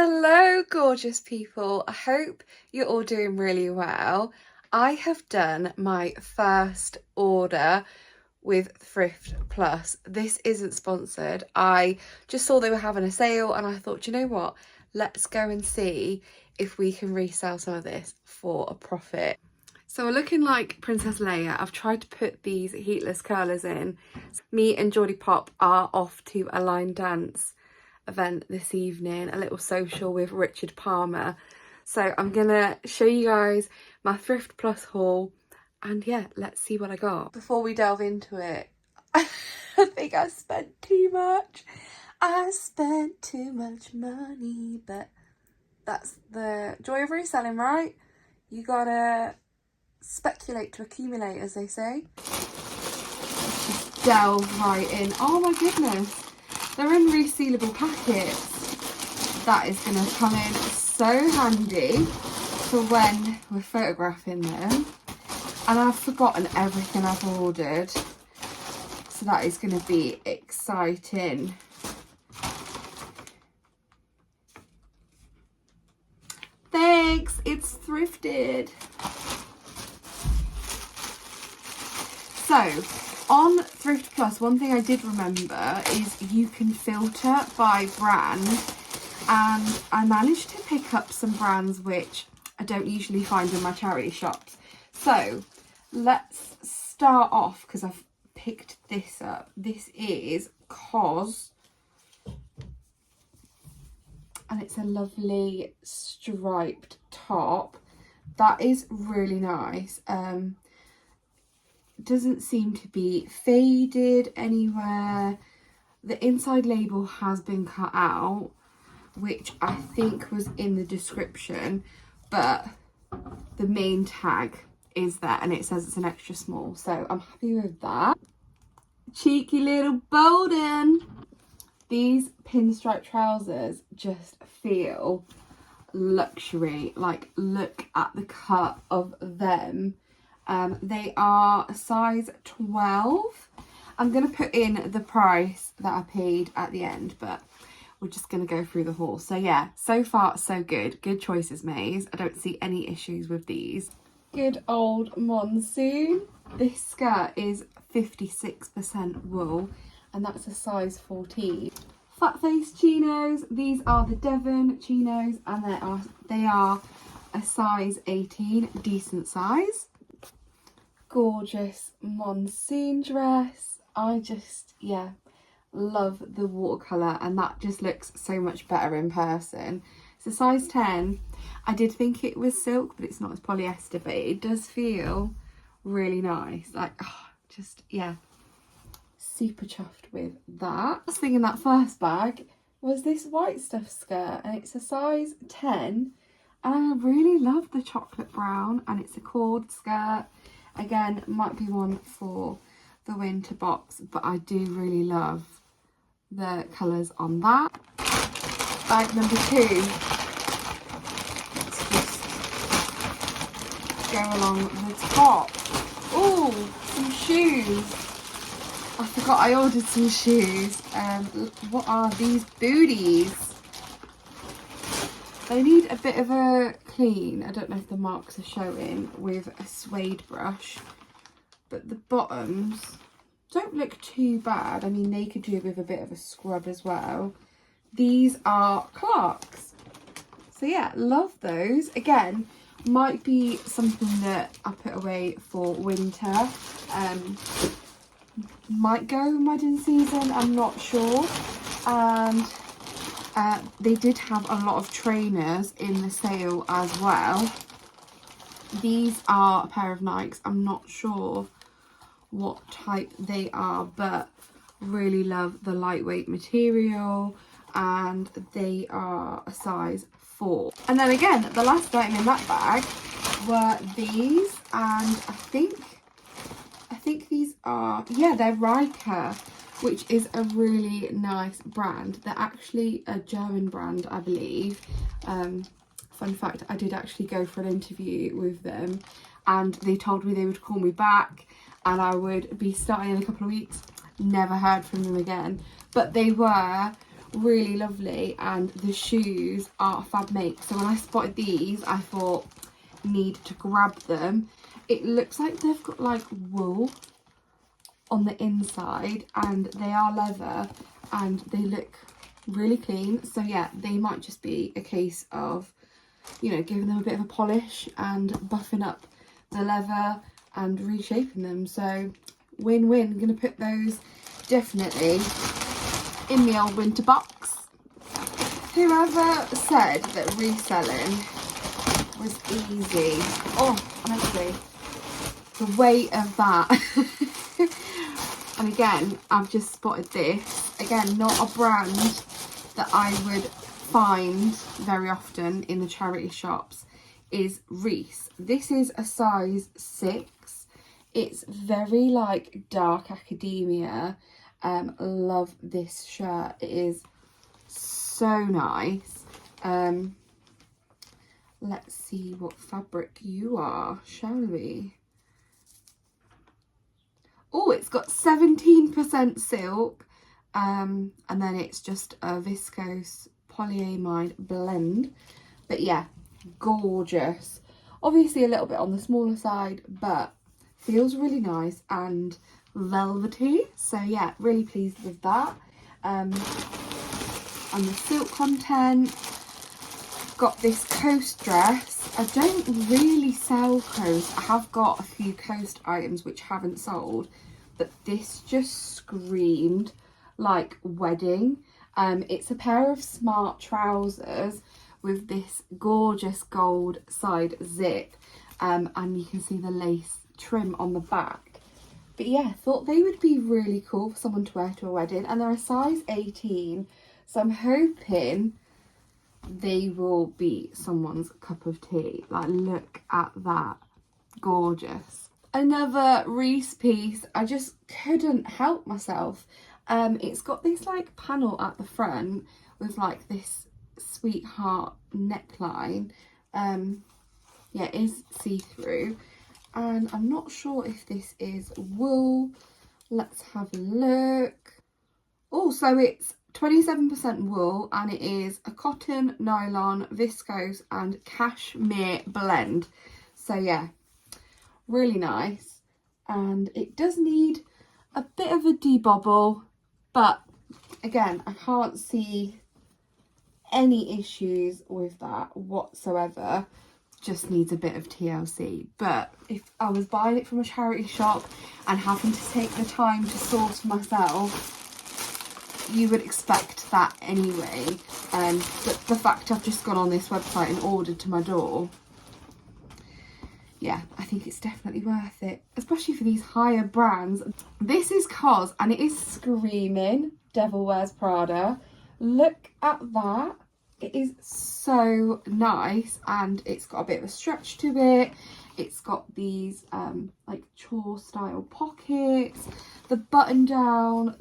Hello, gorgeous people. I hope you're all doing really well. I have done my first order with Thrift Plus. This isn't sponsored. I just saw they were having a sale and I thought, you know what? Let's go and see if we can resell some of this for a profit. So we're looking like Princess Leia. I've tried to put these heatless curlers in. Me and Geordie Pop are off to a line dance event this evening, a little social with Richard Palmer. So I'm gonna show you guys my Thrift Plus haul and yeah, let's see what I got. Before we delve into it, I think I spent too much. I spent too much money, but that's the joy of reselling, right? You gotta speculate to accumulate, as they say. Just delve right in. Oh my goodness, they're in resealable packets. That is going to come in so handy for when we're photographing them. And I've forgotten everything I've ordered, so that is going to be exciting. Thanks, it's thrifted. So on Thrift Plus, one thing I did remember is you can filter by brand, and I managed to pick up some brands which I don't usually find in my charity shops. So let's start off, because I've picked this up. This is COS, and it's a lovely striped top. That is really nice. Doesn't seem to be faded anywhere. The inside label has been cut out, which I think was in the description, but the main tag is there and it says it's an extra small, so I'm happy with that. Cheeky little Bolden. These pinstripe trousers just feel luxury. Like, look at the cut of them. They are a size 12. I'm going to put in the price that I paid at the end, but we're just going to go through the haul. So yeah, so far so good. Good choices made. I don't see any issues with these. Good old Monsoon. This skirt is 56% wool, and that's a size 14. Fat face chinos. These are the Devon chinos, and they are a size 18, decent size. Gorgeous Monsoon dress. I just, yeah, love the watercolour, and that just looks so much better in person. It's a size 10. I did think it was silk, but it's not, it's polyester, but it does feel really nice. Like, oh, just, yeah, super chuffed with that. Last thing in that first bag was this white stuff skirt, and it's a size 10, and I really love the chocolate brown, and it's a cord skirt. Again, might be one for the winter box, but I do really love the colours on that. Bag number 2. Let's just go along the top. Oh, some shoes. I forgot I ordered some shoes. What are these booties? They need a bit of a clean. I don't know if the marks are showing with a suede brush, but the bottoms don't look too bad. I mean, they could do with a bit of a scrub as well. These are Clarks. So yeah, love those. Again, might be something that I put away for winter. Might go wedding season, I'm not sure. And they did have a lot of trainers in the sale as well. These are a pair of Nikes. I'm not sure what type they are, but really love the lightweight material, and they are a size 4. And then again, the last item in that bag were these, and I think these are, yeah, they're Riker, which is a really nice brand. They're actually a German brand, I believe. Fun fact, I did actually go for an interview with them, and they told me they would call me back and I would be starting in a couple of weeks. Never heard from them again, but they were really lovely, and the shoes are a fab make. So when I spotted these, I thought, need to grab them. It looks like they've got like wool on the inside, and they are leather, and they look really clean. So yeah, they might just be a case of, you know, giving them a bit of a polish and buffing up the leather and reshaping them. So win-win. Gonna put those definitely in the old winter box. Whoever said that reselling was easy? Oh, honestly, the weight of that. And again, I've just spotted this. Again, not a brand that I would find very often in the charity shops, is Reese. This is a size 6. It's very like dark academia. Love this shirt. It is so nice. Let's see what fabric you are, shall we? Oh, it's got 17% silk, and then it's just a viscose polyamide blend. But yeah, gorgeous. Obviously a little bit on the smaller side, but feels really nice and velvety. So yeah, really pleased with that. And the silk content. Got this coast dress. I don't really sell coast. I have got a few coast items which haven't sold, but this just screamed like wedding. It's a pair of smart trousers with this gorgeous gold side zip, and you can see the lace trim on the back. But yeah, thought they would be really cool for someone to wear to a wedding, and they're a size 18, so I'm hoping they will be someone's cup of tea. Like, look at that, gorgeous. Another Reese piece, I just couldn't help myself. It's got this like panel at the front with like this sweetheart neckline. Yeah, it is see-through, and I'm not sure if this is wool. Let's have a look. Oh, so it's 27% wool, and it is a cotton, nylon, viscose and cashmere blend. So yeah, really nice. And it does need a bit of a debobble, but again, I can't see any issues with that whatsoever. Just needs a bit of TLC. But if I was buying it from a charity shop and having to take the time to source myself, you would expect that anyway. But the fact I've just gone on this website and ordered to my door, yeah, I think it's definitely worth it, especially for these higher brands. This is COS, and it is screaming Devil Wears Prada. Look at that. It is so nice, and it's got a bit of a stretch to it. It's got these like chore style pockets, the button down,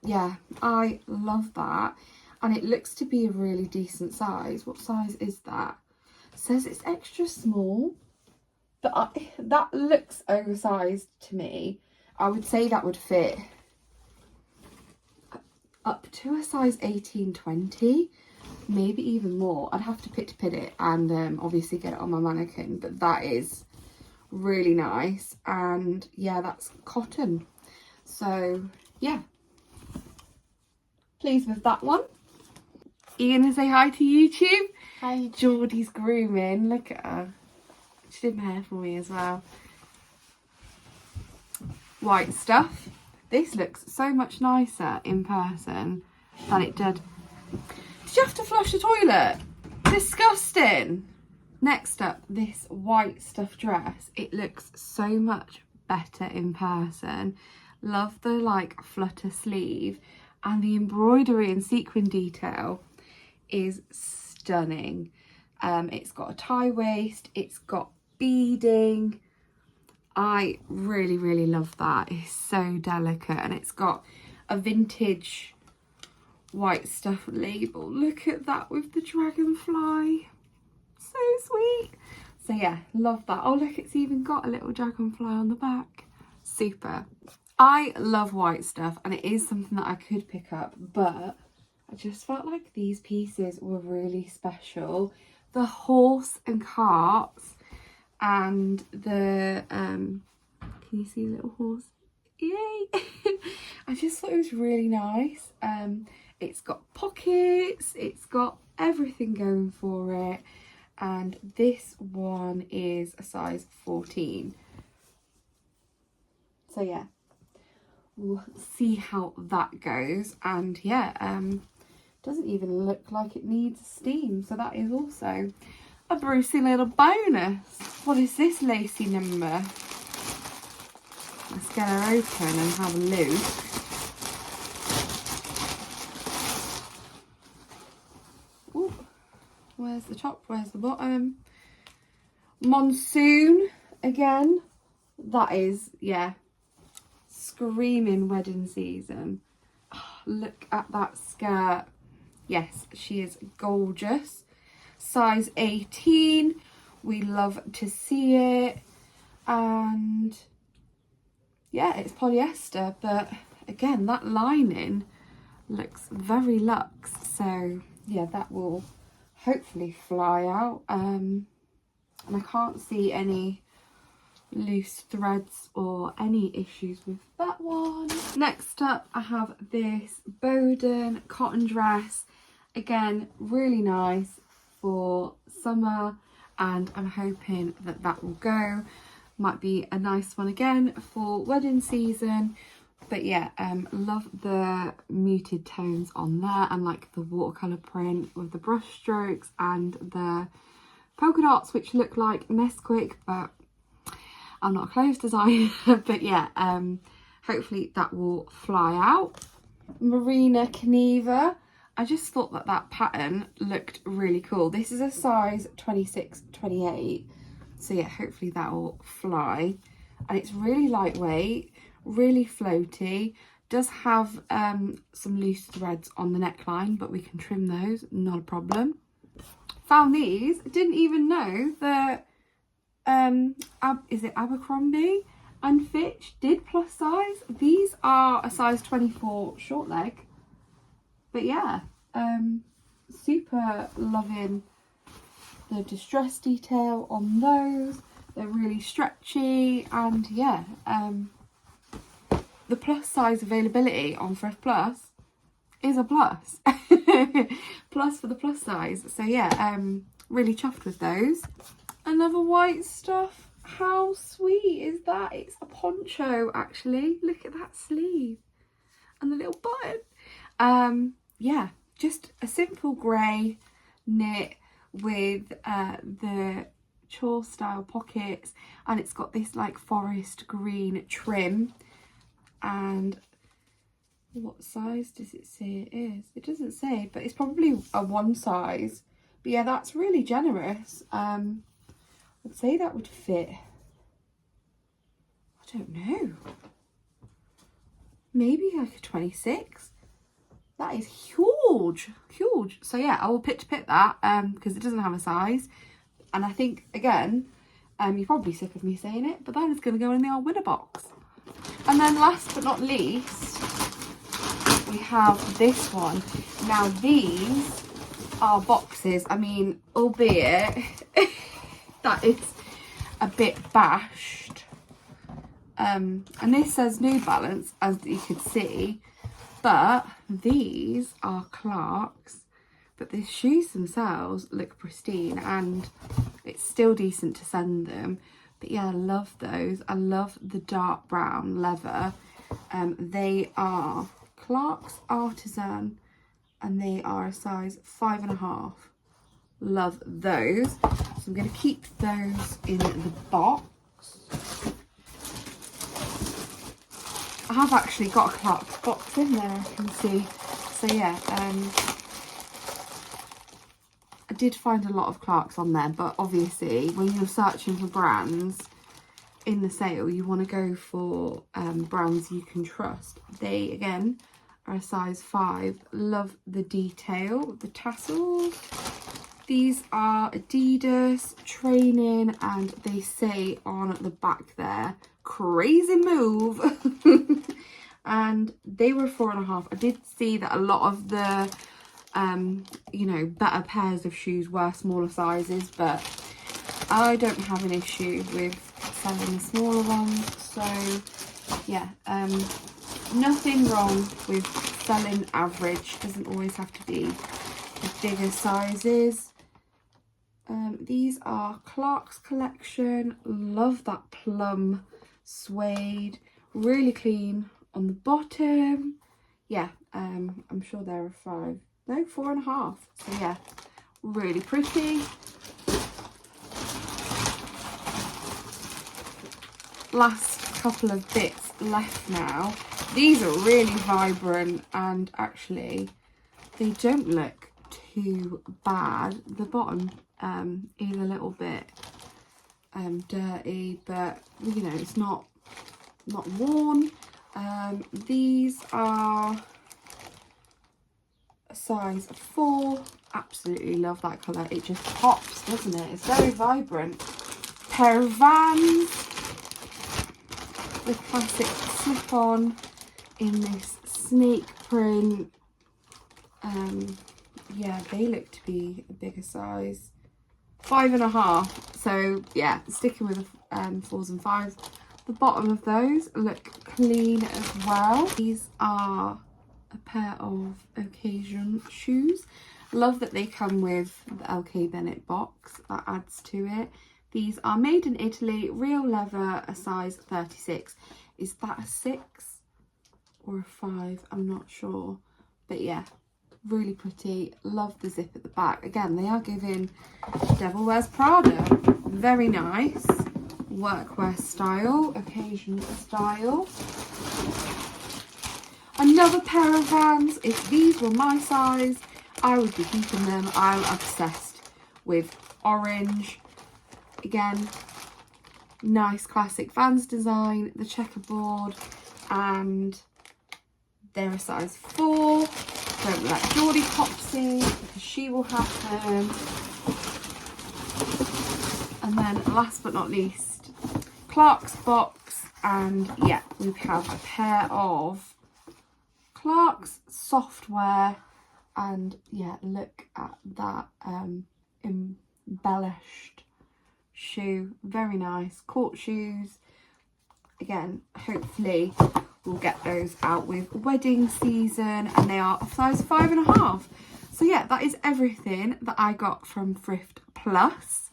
yeah, I love that. And it looks to be a really decent size. What size is that? It says it's extra small, but that looks oversized to me. I would say that would fit up to a size 18-20, maybe even more. I'd have to pin it and obviously get it on my mannequin, but that is really nice. And yeah, that's cotton. So yeah, pleased with that one. Are you gonna say hi to YouTube? Hi. Geordie's grooming. Look at her. She did my hair for me as well. White stuff. This looks so much nicer in person than it did. Did you have to flush the toilet? Disgusting. Next up, this white stuff dress. It looks so much better in person. Love the like flutter sleeve, and the embroidery and sequin detail is stunning. It's got a tie waist, it's got beading. I really love that. It's so delicate, and it's got a vintage white stuff label. Look at that with the dragonfly, so sweet. So yeah, love that. Oh look, it's even got a little dragonfly on the back. Super. I love white stuff, and it is something that I could pick up, but I just felt like these pieces were really special. The horse and carts and the, can you see a little horse? Yay! I just thought it was really nice. It's got pockets, it's got everything going for it. And this one is a size 14. So yeah, we'll see how that goes. And yeah, doesn't even look like it needs steam, so that is also a Brucey little bonus. What is this lacy number? Let's get her open and have a look. Ooh, where's the top? Where's the bottom? Monsoon again. That is, yeah, screaming wedding season. Oh, look at that skirt. Yes, she is gorgeous. Size 18. We love to see it. And yeah, it's polyester, but again, that lining looks very luxe. So yeah, that will hopefully fly out. And I can't see any loose threads or any issues with that one. Next up, I have this Bowden cotton dress. Again, really nice for summer, and I'm hoping that that will go. Might be a nice one again for wedding season. But yeah, love the muted tones on there, and like the watercolour print with the brush strokes and the polka dots, which look like Nesquik, but I'm not a clothes designer. But yeah, hopefully that will fly out. Marina Caneva. I just thought that that pattern looked really cool. This is a size 26-28. So yeah, hopefully that will fly. And it's really lightweight, really floaty. Does have some loose threads on the neckline, but we can trim those, not a problem. Found these. Didn't even know that is it Abercrombie and Fitch did plus size. These are a size 24 short leg. But yeah, super loving the distress detail on those. They're really stretchy, and yeah, the plus size availability on Thrift Plus is a plus. Plus for the plus size. So yeah, really chuffed with those. Another white stuff. How sweet is that? It's a poncho actually. Look at that sleeve and the little button. Yeah, just a simple grey knit with the chore style pockets, and it's got this like forest green trim. And what size does it say it is? It doesn't say, but it's probably a one size. But yeah, that's really generous. I'd say that would fit, I don't know, maybe like a 26. That is huge, huge. So yeah, I will pit that because it doesn't have a size. And I think, again, you're probably sick of me saying it, but that is going to go in the old winner box. And then last but not least, we have this one. Now these are boxes. I mean, albeit that is a bit bashed. And this says New Balance, as you could see. But these are Clarks, but the shoes themselves look pristine, and it's still decent to send them. But yeah, I love those. I love the dark brown leather. They are Clarks Artisan, and they are a size 5.5. Love those. So I'm going to keep those in the box. I have actually got a Clarks box in there, I can see. So yeah, I did find a lot of Clarks on there, but obviously when you're searching for brands in the sale, you want to go for brands you can trust. They, again, are a size 5. Love the detail, the tassels. These are Adidas training, and they say on the back there, crazy move. And they were 4.5. I did see that a lot of the you know, better pairs of shoes were smaller sizes, but I don't have an issue with selling the smaller ones. So yeah, nothing wrong with selling average. Doesn't always have to be the bigger sizes. These are Clark's collection. Love that plum suede, really clean on the bottom. Yeah, I'm sure they're a 5, no, 4.5. So yeah, really pretty. Last couple of bits left now. These are really vibrant, and actually they don't look too bad. The bottom is a little bit dirty, but you know, it's not worn. These are a size 4. Absolutely love that colour. It just pops, doesn't it? It's very vibrant. Pair of Vans with classic slip-on in this snake print. Yeah, they look to be a bigger size, 5.5. So yeah, sticking with the 4s and 5s. The bottom of those look clean as well. These are a pair of occasion shoes. Love that they come with the LK Bennett box. That adds to it. These are made in Italy, real leather, a size 36. Is that a 6 or a 5? I'm not sure. But yeah, really pretty. Love the zip at the back. Again, they are giving Devil Wears Prada. Very nice. Workwear style, occasion style. Another pair of Vans. If these were my size, I would be keeping them. I'm obsessed with orange. Again, nice classic Vans design, the checkerboard, and they're a size 4. Don't let Geordie Pop see, because she will have them. And then last but not least, Clark's box, and yeah, we have a pair of Clark's software, and yeah, look at that embellished shoe. Very nice. Court shoes. Again, hopefully we'll get those out with wedding season, and they are a size 5.5. So yeah, that is everything that I got from Thrift Plus.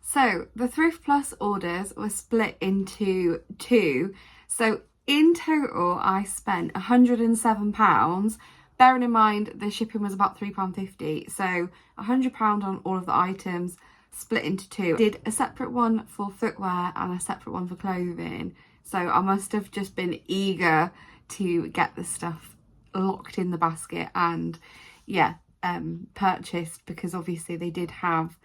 So the Thrift Plus orders were split into 2. So in total, I spent £107. Bearing in mind the shipping was about £3.50. So £100 on all of the items, split into 2. Did a separate one for footwear and a separate one for clothing. So I must have just been eager to get the stuff locked in the basket and yeah, purchased, because obviously they did have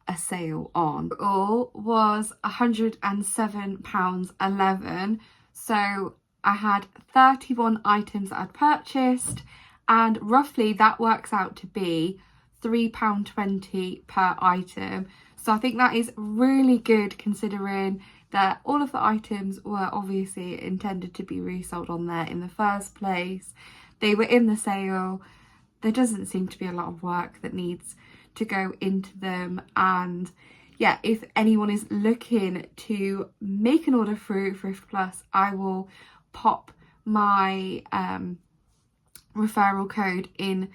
a sale on. All was £107.11. So I had 31 items that I'd purchased, and roughly that works out to be £3.20 per item. So I think that is really good, considering that all of the items were obviously intended to be resold on there in the first place. They were in the sale. There doesn't seem to be a lot of work that needs to go into them, and yeah, if anyone is looking to make an order through Thrift Plus, I will pop my referral code in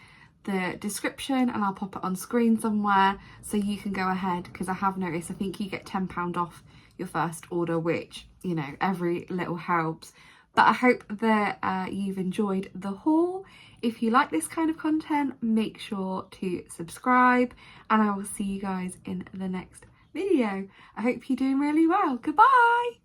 the description, and I'll pop it on screen somewhere so you can go ahead, because I have noticed I think you get £10 off your first order, which, you know, every little helps. But I hope that you've enjoyed the haul. If you like this kind of content, make sure to subscribe, and I will see you guys in the next video. I hope you're doing really well. Goodbye.